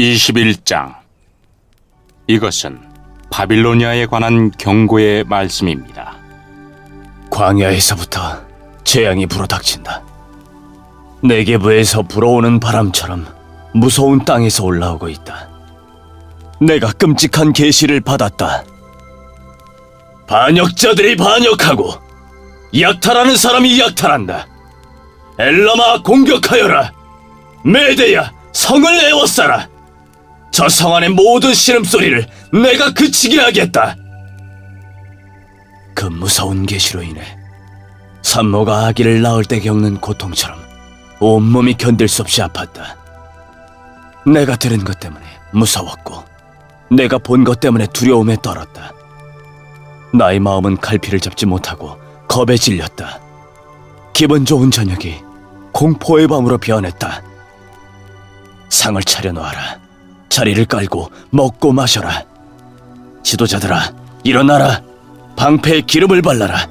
21장. 이것은 바빌로니아에 관한 경고의 말씀입니다. 광야에서부터 재앙이 불어닥친다. 네게브에서 불어오는 바람처럼 무서운 땅에서 올라오고 있다. 내가 끔찍한 계시를 받았다. 반역자들이 반역하고 약탈하는 사람이 약탈한다. 엘라마 공격하여라. 메대야 성을 에워싸라. 저 성 안의 모든 신음소리를 내가 그치게 하겠다. 그 무서운 계시로 인해 산모가 아기를 낳을 때 겪는 고통처럼 온몸이 견딜 수 없이 아팠다. 내가 들은 것 때문에 무서웠고 내가 본 것 때문에 두려움에 떨었다. 나의 마음은 갈피를 잡지 못하고 겁에 질렸다. 기분 좋은 저녁이 공포의 밤으로 변했다. 상을 차려놓아라. 자리를 깔고 먹고 마셔라. 지도자들아, 일어나라. 방패에 기름을 발라라.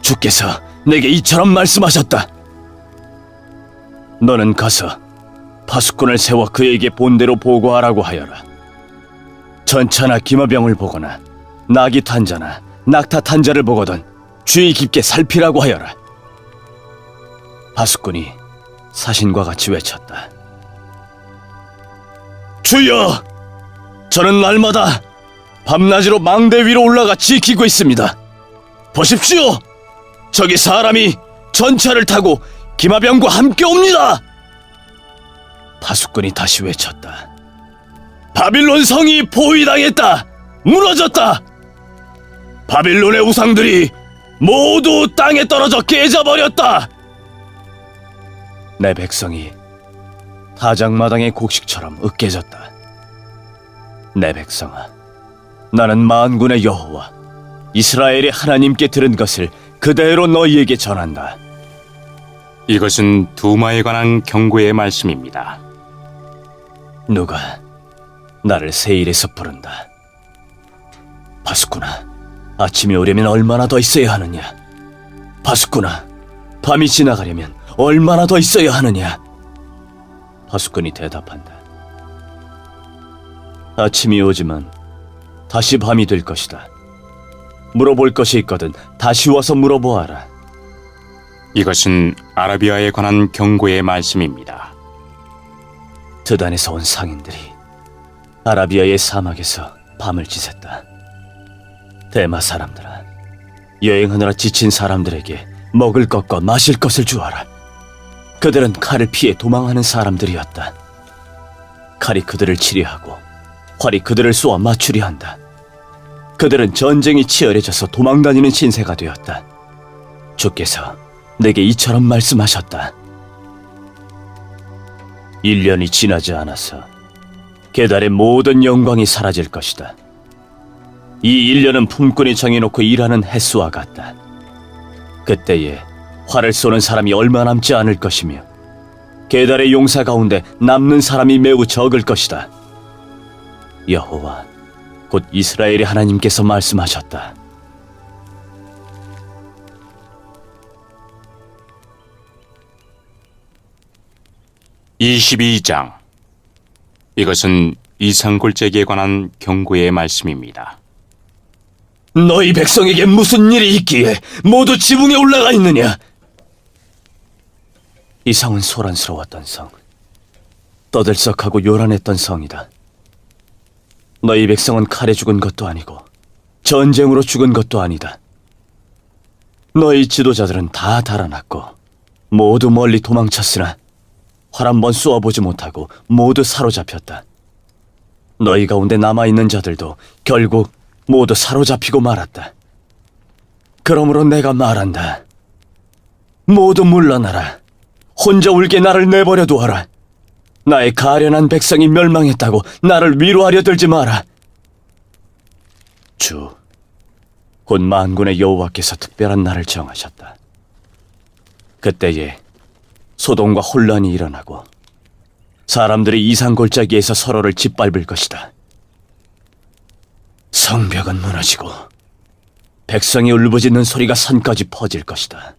주께서 내게 이처럼 말씀하셨다. 너는 가서 파수꾼을 세워 그에게 본대로 보고하라고 하여라. 전차나 기마병을 보거나 나귀 탄자나 낙타 탄자를 보거든 주의 깊게 살피라고 하여라. 파수꾼이 사신과 같이 외쳤다. 주여! 저는 날마다 밤낮으로 망대 위로 올라가 지키고 있습니다. 보십시오! 저기 사람이 전차를 타고 기마병과 함께 옵니다! 파수꾼이 다시 외쳤다. 바빌론 성이 포위당했다! 무너졌다! 바빌론의 우상들이 모두 땅에 떨어져 깨져버렸다! 내 백성이 타작마당의 곡식처럼 으깨졌다. 내 백성아, 나는 만군의 여호와 이스라엘의 하나님께 들은 것을 그대로 너희에게 전한다. 이것은 두마에 관한 경고의 말씀입니다. 누가 나를 세일에서 부른다. 파수꾼아, 아침이 오려면 얼마나 더 있어야 하느냐? 파수꾼아, 밤이 지나가려면 얼마나 더 있어야 하느냐? 파수꾼이 대답한다. 아침이 오지만 다시 밤이 될 것이다. 물어볼 것이 있거든 다시 와서 물어보아라. 이것은 아라비아에 관한 경고의 말씀입니다. 드단에서 온 상인들이 아라비아의 사막에서 밤을 지샜다. 대마 사람들아, 여행하느라 지친 사람들에게 먹을 것과 마실 것을 주어라. 그들은 칼을 피해 도망하는 사람들이었다. 칼이 그들을 치리하고 활이 그들을 쏘아 맞추려 한다. 그들은 전쟁이 치열해져서 도망다니는 신세가 되었다. 주께서 내게 이처럼 말씀하셨다. 1년이 지나지 않아서 게달의 모든 영광이 사라질 것이다. 이 1년은 품꾼이 정해놓고 일하는 햇수와 같다. 그때에 활을 쏘는 사람이 얼마 남지 않을 것이며 게달의 용사 가운데 남는 사람이 매우 적을 것이다. 여호와 곧 이스라엘의 하나님께서 말씀하셨다. (22장) 이것은 이상골짜기에 관한 경고의 말씀입니다. 너희 백성에게 무슨 일이 있기에 모두 지붕에 올라가 있느냐? 이 성은 소란스러웠던 성, 떠들썩하고 요란했던 성이다. 너희 백성은 칼에 죽은 것도 아니고 전쟁으로 죽은 것도 아니다. 너희 지도자들은 다 달아났고 모두 멀리 도망쳤으나 활 한 번 쏘아보지 못하고 모두 사로잡혔다. 너희 가운데 남아있는 자들도 결국 모두 사로잡히고 말았다. 그러므로 내가 말한다. 모두 물러나라. 혼자 울게 나를 내버려 두어라. 나의 가련한 백성이 멸망했다고 나를 위로하려 들지 마라. 주, 곧 만군의 여호와께서 특별한 날을 정하셨다. 그때에 소동과 혼란이 일어나고 사람들이 이상골짜기에서 서로를 짓밟을 것이다. 성벽은 무너지고 백성이 울부짖는 소리가 산까지 퍼질 것이다.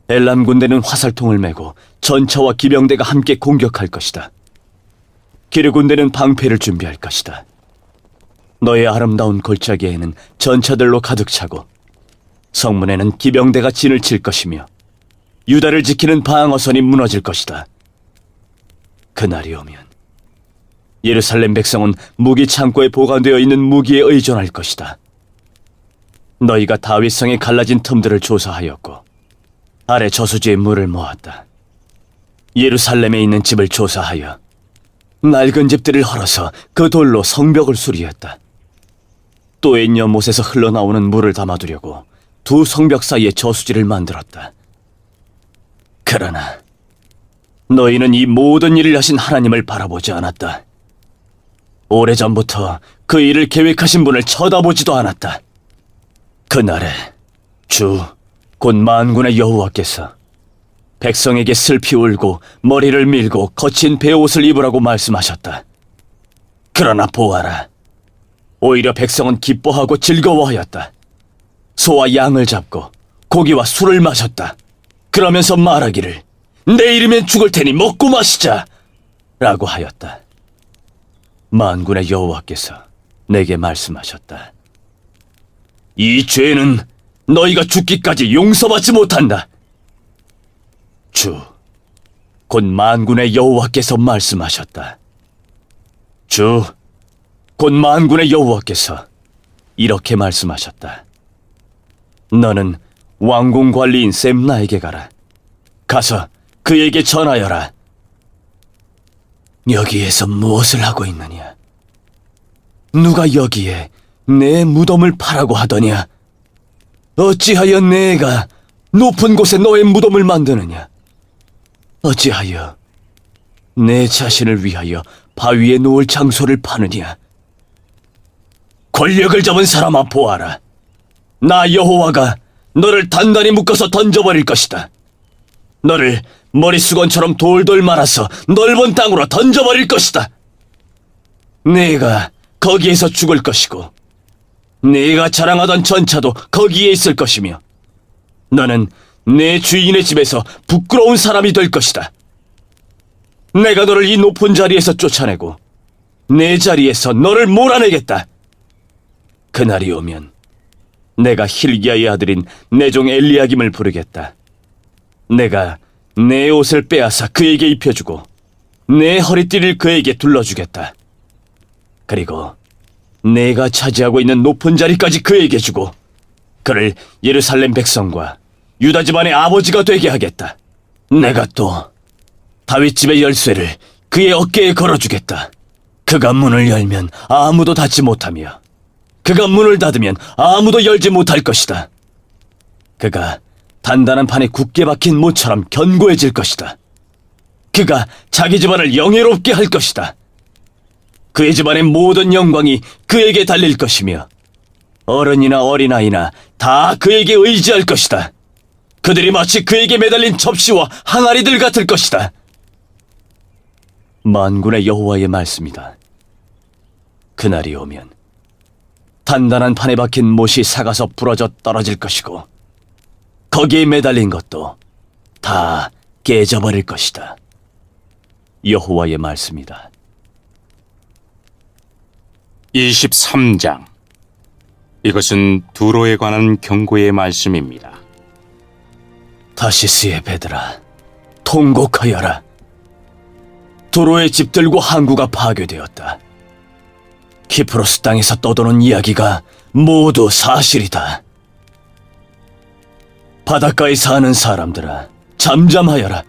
엘람 군대는 화살통을 메고 전차와 기병대가 함께 공격할 것이다. 기르고 내는 방패를 준비할 것이다. 너의 아름다운 골짜기에는 전차들로 가득 차고 성문에는 기병대가 진을 칠 것이며 유다를 지키는 방어선이 무너질 것이다. 그날이 오면 예루살렘 백성은 무기 창고에 보관되어 있는 무기에 의존할 것이다. 너희가 다윗성에 갈라진 틈들을 조사하였고 아래 저수지에 물을 모았다. 예루살렘에 있는 집을 조사하여 낡은 집들을 헐어서 그 돌로 성벽을 수리했다. 또 옛 연못에서 흘러나오는 물을 담아두려고 두 성벽 사이에 저수지를 만들었다. 그러나 너희는 이 모든 일을 하신 하나님을 바라보지 않았다. 오래전부터 그 일을 계획하신 분을 쳐다보지도 않았다. 그날에 주, 곧 만군의 여호와께서 백성에게 슬피 울고 머리를 밀고 거친 베옷을 입으라고 말씀하셨다. 그러나 보아라, 오히려 백성은 기뻐하고 즐거워하였다. 소와 양을 잡고 고기와 술을 마셨다. 그러면서 말하기를 내일이면 죽을 테니 먹고 마시자 라고 하였다. 만군의 여호와께서 내게 말씀하셨다. 이 죄는 너희가 죽기까지 용서받지 못한다. 주, 곧 만군의 여호와께서 말씀하셨다. 주, 곧 만군의 여호와께서 이렇게 말씀하셨다. 너는 왕궁 관리인 셈나에게 가라. 가서 그에게 전하여라. 여기에서 무엇을 하고 있느냐? 누가 여기에 내 무덤을 파라고 하더냐? 어찌하여 내가 높은 곳에 너의 무덤을 만드느냐? 어찌하여 내 자신을 위하여 바위에 놓을 장소를 파느냐? 권력을 잡은 사람아 보아라. 나 여호와가 너를 단단히 묶어서 던져버릴 것이다. 너를 머리수건처럼 돌돌 말아서 넓은 땅으로 던져버릴 것이다. 내가 거기에서 죽을 것이고 내가 자랑하던 전차도 거기에 있을 것이며 너는 내 주인의 집에서 부끄러운 사람이 될 것이다. 내가 너를 이 높은 자리에서 쫓아내고 내 자리에서 너를 몰아내겠다. 그날이 오면 내가 힐기야의 아들인 내 종 엘리야김을 부르겠다. 내가 내 옷을 빼앗아 그에게 입혀주고 내 허리띠를 그에게 둘러주겠다. 그리고 내가 차지하고 있는 높은 자리까지 그에게 주고 그를 예루살렘 백성과 유다 집안의 아버지가 되게 하겠다. 내가 또 다윗 집의 열쇠를 그의 어깨에 걸어주겠다. 그가 문을 열면 아무도 닫지 못하며 그가 문을 닫으면 아무도 열지 못할 것이다. 그가 단단한 판에 굳게 박힌 모처럼 견고해질 것이다. 그가 자기 집안을 영예롭게 할 것이다. 그의 집안의 모든 영광이 그에게 달릴 것이며 어른이나 어린아이나 다 그에게 의지할 것이다. 그들이 마치 그에게 매달린 접시와 항아리들 같을 것이다. 만군의 여호와의 말씀이다. 그날이 오면 단단한 판에 박힌 못이 삭아서 부러져 떨어질 것이고 거기에 매달린 것도 다 깨져버릴 것이다. 여호와의 말씀이다. 23장. 이것은 두로에 관한 경고의 말씀입니다. 다시스의 배들아, 통곡하여라. 두로의 집들과 항구가 파괴되었다. 키프로스 땅에서 떠도는 이야기가 모두 사실이다. 바닷가에 사는 사람들아, 잠잠하여라.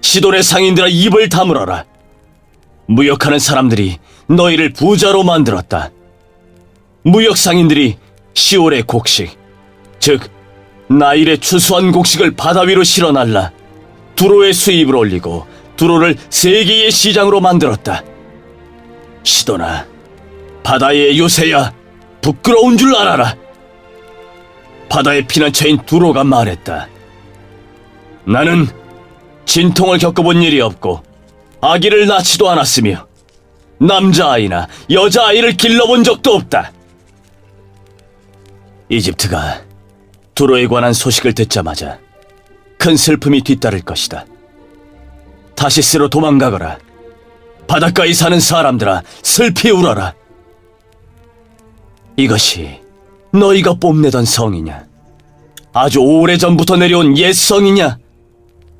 시돈의 상인들아, 입을 다물어라. 무역하는 사람들이 너희를 부자로 만들었다. 무역 상인들이 시올의 곡식, 즉 나일의 추수한 곡식을 바다 위로 실어날라 두로의 수입을 올리고 두로를 세계의 시장으로 만들었다. 시돈아, 바다의 요새야, 부끄러운 줄 알아라. 바다의 피난처인 두로가 말했다. 나는 진통을 겪어본 일이 없고 아기를 낳지도 않았으며 남자아이나 여자아이를 길러본 적도 없다. 이집트가 두로에 관한 소식을 듣자마자 큰 슬픔이 뒤따를 것이다. 다시스로 도망가거라. 바닷가에 사는 사람들아, 슬피 울어라. 이것이 너희가 뽐내던 성이냐? 아주 오래전부터 내려온 옛 성이냐?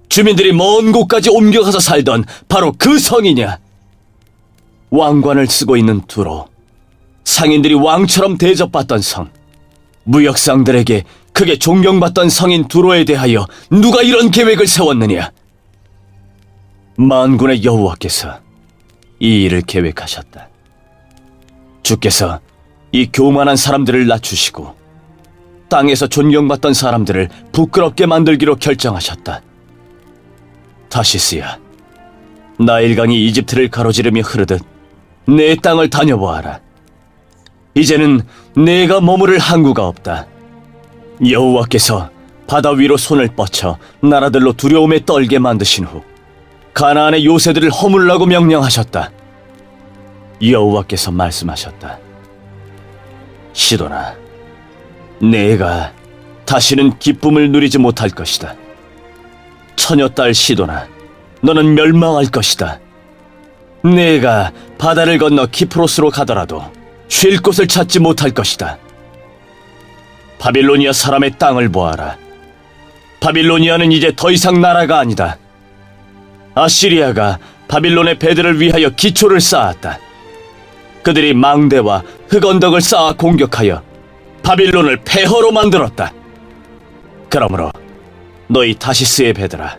주민들이 먼 곳까지 옮겨가서 살던 바로 그 성이냐? 왕관을 쓰고 있는 두로, 상인들이 왕처럼 대접받던 성, 무역상들에게 크게 존경받던 성인 두로에 대하여 누가 이런 계획을 세웠느냐? 만군의 여호와께서 이 일을 계획하셨다. 주께서 이 교만한 사람들을 낮추시고 땅에서 존경받던 사람들을 부끄럽게 만들기로 결정하셨다. 타시스야, 나일강이 이집트를 가로지르며 흐르듯 내 땅을 다녀보아라. 이제는 내가 머무를 항구가 없다. 여호와께서 바다 위로 손을 뻗쳐 나라들로 두려움에 떨게 만드신 후 가나안의 요새들을 허물라고 명령하셨다. 여호와께서 말씀하셨다. 시도나, 내가 다시는 기쁨을 누리지 못할 것이다. 처녀딸 시도나, 너는 멸망할 것이다. 내가 바다를 건너 키프로스로 가더라도 쉴 곳을 찾지 못할 것이다. 바빌로니아 사람의 땅을 보아라. 바빌로니아는 이제 더 이상 나라가 아니다. 아시리아가 바빌론의 배들을 위하여 기초를 쌓았다. 그들이 망대와 흑언덕을 쌓아 공격하여 바빌론을 폐허로 만들었다. 그러므로 너희 다시스의 배들아,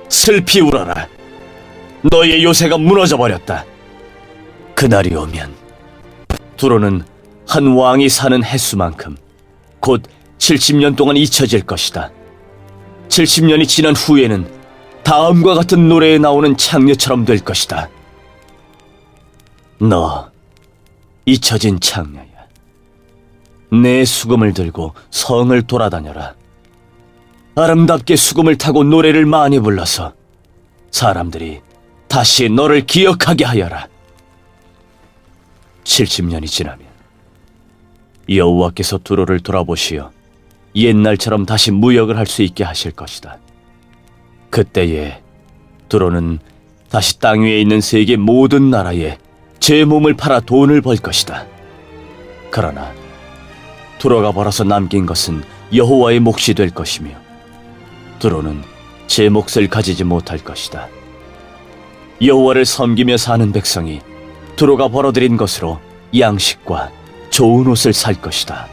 슬피 울어라. 너희의 요새가 무너져 버렸다. 그날이 오면 두로는 한 왕이 사는 횟수만큼 곧 70년 동안 잊혀질 것이다. 70년이 지난 후에는 다음과 같은 노래에 나오는 창녀처럼 될 것이다. 너 잊혀진 창녀야. 내 수금을 들고 성을 돌아다녀라. 아름답게 수금을 타고 노래를 많이 불러서 사람들이 다시 너를 기억하게 하여라. 70년이 지나면 여호와께서 두로를 돌아보시어 옛날처럼 다시 무역을 할 수 있게 하실 것이다. 그때에 두로는 다시 땅 위에 있는 세계 모든 나라에 제 몸을 팔아 돈을 벌 것이다. 그러나 두로가 벌어서 남긴 것은 여호와의 몫이 될 것이며 두로는 제 몫을 가지지 못할 것이다. 여호와를 섬기며 사는 백성이 두로가 벌어들인 것으로 양식과 좋은 옷을 살 것이다.